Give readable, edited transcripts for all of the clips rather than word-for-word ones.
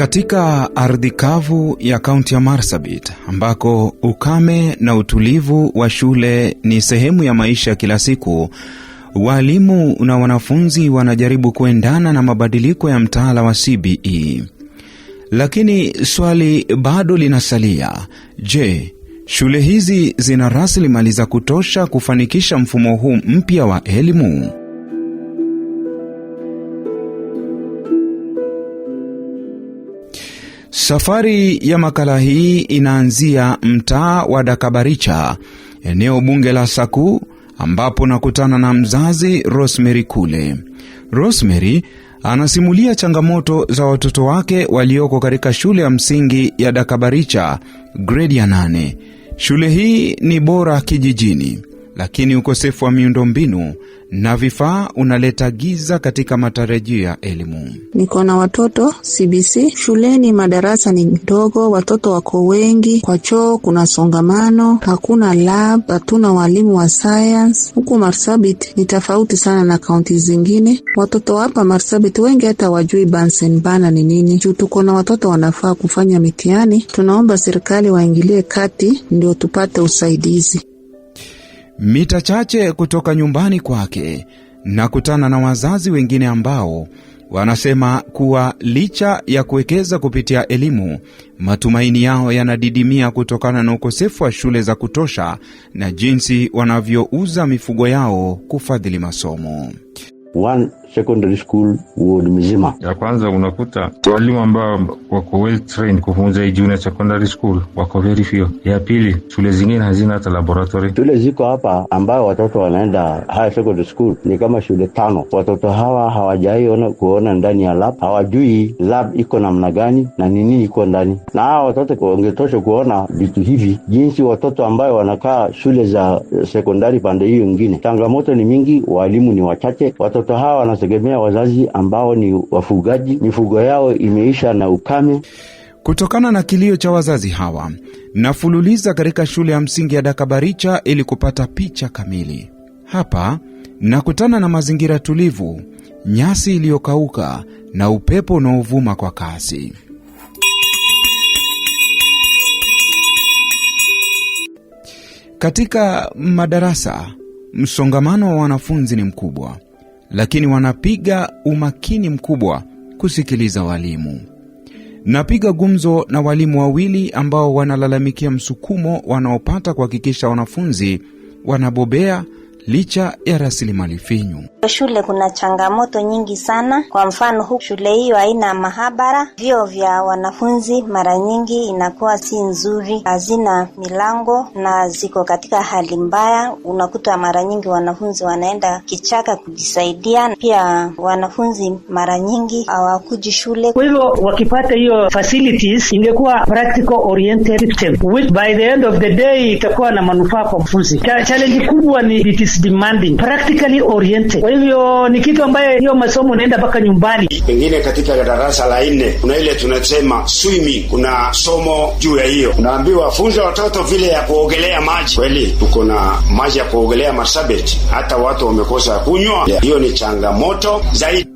Katika ardhi kavu ya kaunti ya Marsabit, ambako ukame na utulivu wa shule ni sehemu ya maisha ya kila siku, walimu na wanafunzi wanajaribu kuendana na mabadiliko ya mtaala wa CBE. Lakini swali bado linasalia. Je, shule hizi zina rasilimali za kutosha kufanikisha mfumo huu mpya wa elimu? Safari ya makala hii inaanzia mtaa wa Dakabaricha, eneo bunge la Saku, ambapo nakutana na mzazi Rosemary Kule. Rosemary anasimulia changamoto za watoto wake walioko katika shule ya msingi ya Dakabaricha, grade ya 8. Shule hii ni bora kijijini, lakini ukosefu wa miundombinu na vifaa unaleta giza katika matarajio ya elimu. Niko na watoto CBC. Shuleni madarasa ni ndogo, watoto wako wengi, kwa choo kuna songamano, hakuna lab, hatuna walimu wa science. Huku Marsabit ni tofauti sana na kaunti zingine. Watoto hapa Marsabit wengi hata wajui Bunsen burner ni nini. Juu tuko na watoto wanafaa kufanya mitihani, tunaomba serikali waingilie kati ndio tupate usaidizi. Mita chache kutoka nyumbani kwake nakutana na wazazi wengine ambao wanasema kuwa licha ya kuwekeza kupitia elimu, matumaini yao yanadidimia kutokana na ukosefu wa shule za kutosha na jinsi wanavyouza mifugo yao kufadhili masomo. One secondary school ward mzima. Ya kwanza unakuta walimu ambao wako well trained kufunza junior secondary school wako very few. Ya pili, shule zingine hazina hata laboratory. Shule ziko hapa ambao watoto wanaenda high secondary school ni kama shule 5. Watoto hawa hawajaiona kuona ndani ya lab, hawajui lab iko namna gani na nini iko ndani. Na hawa watoto wangetosha kuona vitu hivi, jinsi watoto ambao wanakaa shule za secondary pande hiyo nyingine. Changamoto ni mingi, walimu ni wachache. Watoto hawa wanategemea wazazi ambao ni wafugaji, mifugo yao imeisha na ukame. Kutokana na kilio cha wazazi hawa, nafululiza katika shule ya msingi ya Dakabaricha ili kupata picha kamili. Hapa nakutana na mazingira tulivu, nyasi iliyokauka na upepo unaovuma kwa kasi. Katika madarasa, msongamano wa wanafunzi ni mkubwa, lakini wanapiga umakini mkubwa kusikiliza walimu. Napiga gumzo na walimu wawili ambao wanalalamikia msukumo wanaopata kuhakikisha wanafunzi wanabobea licha ya rasilimali finyu. Shule kuna changamoto nyingi sana. Kwa mfano, huku shule hiyo haina mahabara. Vyoo vya wanafunzi mara nyingi inakuwa si nzuri, hazina milango na ziko katika hali mbaya. Unakuta mara nyingi wanafunzi wanaenda kichaka kujisaidia. Pia wanafunzi mara nyingi hawakuji shule. Kwa hivyo wakipata hiyo facilities ingekuwa practical oriented system, which by the end of the day itakuwa na manufaa kwa mfunzi. Challenge kubwa ni it is demanding, practically oriented. Kwa hivyo ni kitu ambaye hiyo masomo naenda mpaka nyumbani. Pengine katika darasa la 4 kuna ile tunasema swimming, kuna somo juu ya hiyo. Unaambiwa funza watoto vile ya kuogelea maji. Kweli tuko na maji ya kuogelea Marsabit, hata watu wamekosa kunywa. Hiyo ni changamoto zaidi.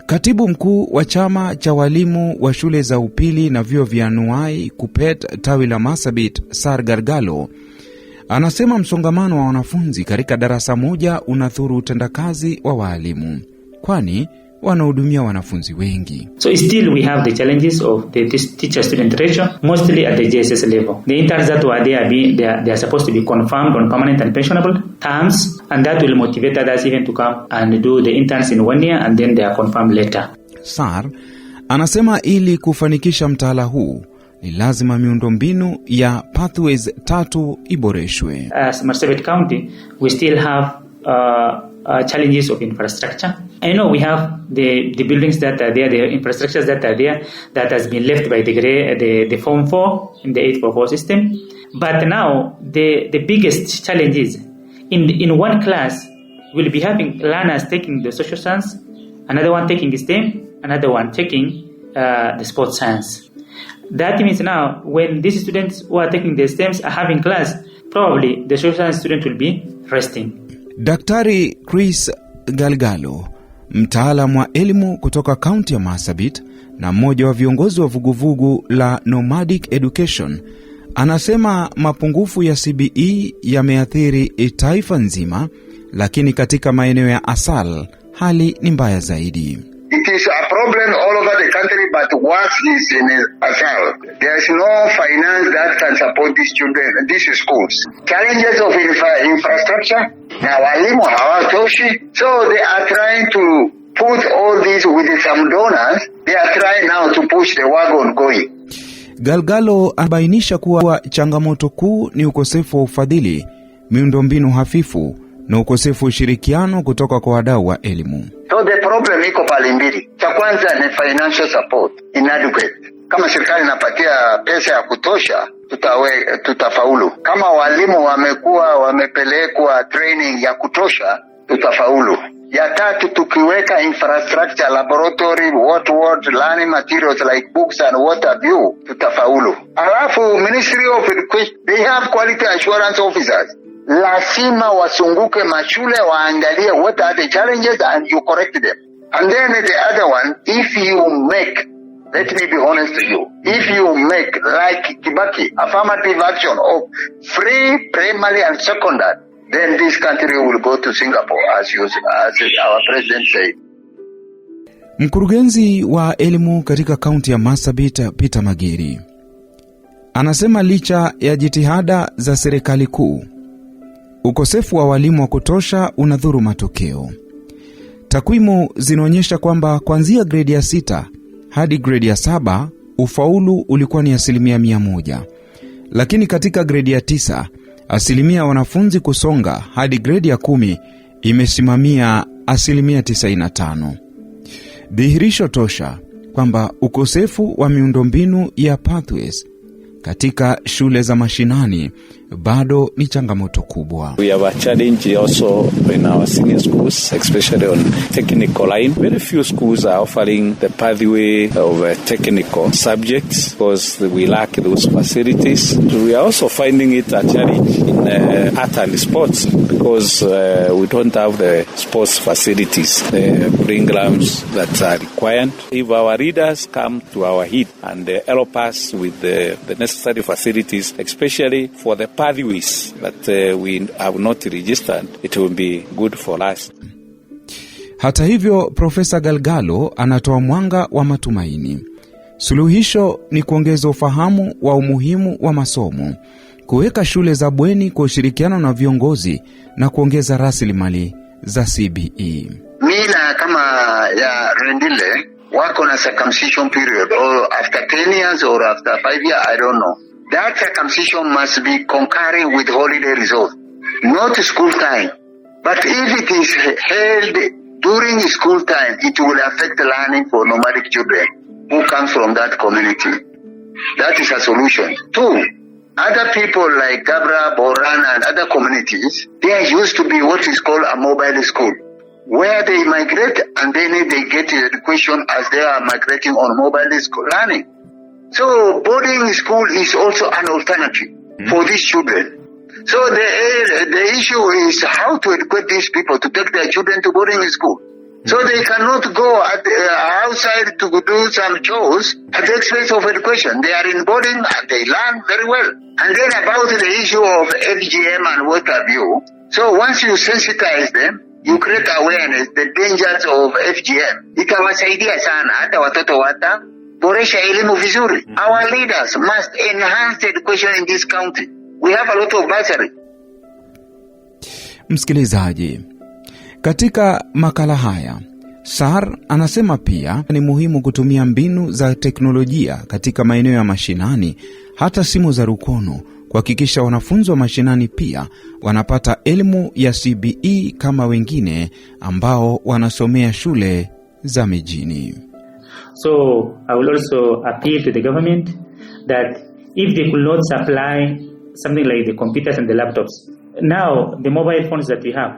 Katibu mkuu wa chama cha walimu wa shule za upili na vyuo vya anuai KUPPET tawi la Marsabit, Sar Gargalo, anasema msongamano wa wanafunzi katika darasa moja unathuru utendakazi wa walimu, kwani wanahudumia wanafunzi wengi. So still we have the challenges of the teacher student ratio, mostly at the JSS level. The interns that were there, they are supposed to be confirmed on permanent and pensionable terms, and that will motivate others even to come and do the interns in 1 year and then they are confirmed later. Sar anasema ili kufanikisha mtaala huu ni lazima miundombinu ya pathways 3 iboreshwe. As Marsabit County, we still have challenges of infrastructure. I know we have the buildings that are there, the infrastructures that are there that has been left by the Form 4 in the 844 system. But now the biggest challenge is in one class we'll be having learners taking the social science, another one taking STEM, another one taking the sports science. That means now when these students who are taking the STEMs are having class, probably the social science student will be resting. Daktari Chris Galgalo, mtaalamu wa elimu kutoka kaunti ya Marsabit, na mmoja wa viongozi wa vuguvugu la Nomadic Education, anasema mapungufu ya CBE yameathiri taifa nzima, lakini katika maeneo ya asal hali ni mbaya zaidi. It is a problem all over the country, but worse is in Asal. There is no finance that can support these children, these schools. Challenges of infrastructure, na walimu hawatoshi, so they are trying to put all these with some donors. They are trying now to push the wagon going. Galgalo anabainisha kuwa changamoto kuu ni ukosefu wa ufadhili, miundombinu hafifu na ukosefu ushirikiano kutoka kwa wadau wa elimu. So the problem iko pale mbili. Cha kwanza ni financial support inadequate. Kama serikali inapatia pesa ya kutosha, tutafaulu. Kama walimu wamepelekwa training ya kutosha, tutafaulu. Ya tatu, tukiweka infrastructure, laboratory, what learning materials like books and what have you, tutafaulu. Alafu Ministry of Education, they have quality assurance officers. Lazima wasunguke mashule, waangalie what are the challenges and you correct them. And then the other one, if you make, let me be honest to you, if you make like Kibaki, affirmative action of free primary and secondary, then this country will go to Singapore as our president said. Mkurugenzi wa elimu katika kaunti ya Marsabit, Peter Magiri, anasema licha ya jitihada za serikali kuu, ukosefu wa walimu wa kutosha unadhuru matokeo. Takwimu zinaonyesha kwamba kuanzia grade ya 6 hadi grade ya 7 ufaulu ulikuwa ni 100%, lakini katika grade ya 9 asilimia wanafunzi kusonga hadi grade ya 10 imesimamia 95%. Dhihirisho tosha kwamba ukosefu wa miundombinu ya pathways katika shule za mashinani bado ni changamoto kubwa. We have a challenge also in our senior schools, especially on technical line. Very few schools are offering the pathway of technical subjects because we lack those facilities. We are also finding it a challenge in art and sports because we don't have the sports facilities, the programs that are required. If our leaders come to our head and help us with the necessary facilities, especially for the pathways that we have not registered, it will be good for us. Hata hivyo, Profesa Galgalo anatoa mwanga wa matumaini. Suluhisho ni kuongeza ufahamu wa umuhimu wa masomo, kuweka shule za bweni kwa ushirikiano na viongozi na kuongeza rasilimali za CBE. Mila kama ya Rendile wako na circumcision period or after 10 years or after 5 years, I don't know. That circumcision must be concurring with holiday resolve, not school time. But if it is held during school time, it will affect learning for nomadic children who come from that community. That is a solution. 2, other people like Gabra, Boran and other communities, there used to be what is called a mobile school, where they migrate and then they get education as they are migrating on mobile school learning. So boarding school is also an alternative for these children. So the issue is how to educate these people to take their children to boarding school. So they cannot go outside to do some chores at the expense of education. They are in boarding and they learn very well. And then about the issue of FGM and what have you. So once you sensitize them, you create awareness, the dangers of FGM. Itawasaidia sana hata watoto boresha elimu vizuri. Our leaders must enhance education in this county. We have a lot of bursary. Msikilizaji, katika makala haya, SAR anasema pia ni muhimu kutumia mbinu za teknolojia katika maeneo ya mashinani, hata simu za rukono, kuhakikisha wanafunzi wa mashinani pia wanapata elimu ya CBE kama wengine ambao wanasomea shule za mijini. So I will also appeal to the government that if they could not supply something like the computers and the laptops, now the mobile phones that we have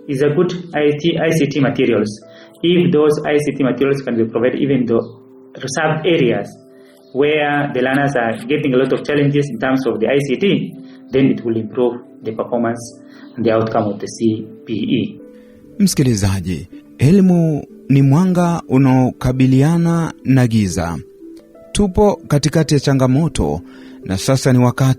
is a good ICT materials. If those ICT materials can be provided even to reserved areas where the learners are getting a lot of challenges in terms of the ICT, then it will improve the performance and the outcome of the CBE. Msikilizaji, elimu ni mwanga unaokabiliana na giza. Tupo katikati ya changamoto, na sasa ni wakati